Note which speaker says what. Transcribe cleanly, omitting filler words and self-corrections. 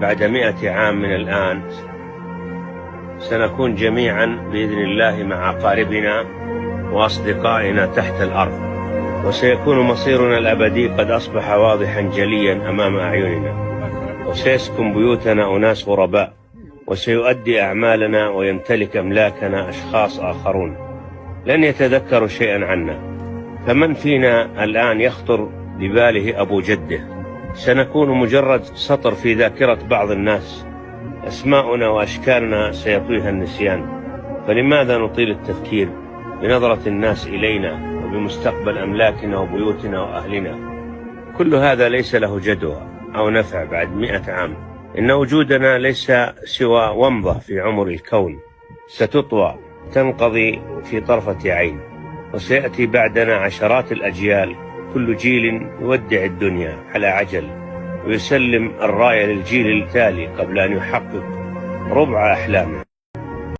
Speaker 1: بعد 100 عام من الآن سنكون جميعا بإذن الله مع أقاربنا وأصدقائنا تحت الأرض، وسيكون مصيرنا الأبدي قد أصبح واضحا جليا أمام أعيننا، وسيسكن بيوتنا أناس غرباء، وسيؤدي أعمالنا ويمتلك أملاكنا أشخاص آخرون لن يتذكروا شيئا عنا. فمن فينا الآن يخطر بباله أبو جده؟ سنكون مجرد سطر في ذاكرة بعض الناس، أسماؤنا وأشكالنا سيطويها النسيان. فلماذا نطيل التفكير بنظرة الناس إلينا وبمستقبل أملاكنا وبيوتنا وأهلنا؟ كل هذا ليس له جدوى أو نفع بعد 100 عام. إن وجودنا ليس سوى ومضة في عمر الكون ستطوى تنقضي في طرفة عين، وسيأتي بعدنا عشرات الأجيال، كل جيل يودع الدنيا على عجل ويسلم الراية للجيل التالي قبل أن يحقق ربع أحلامه.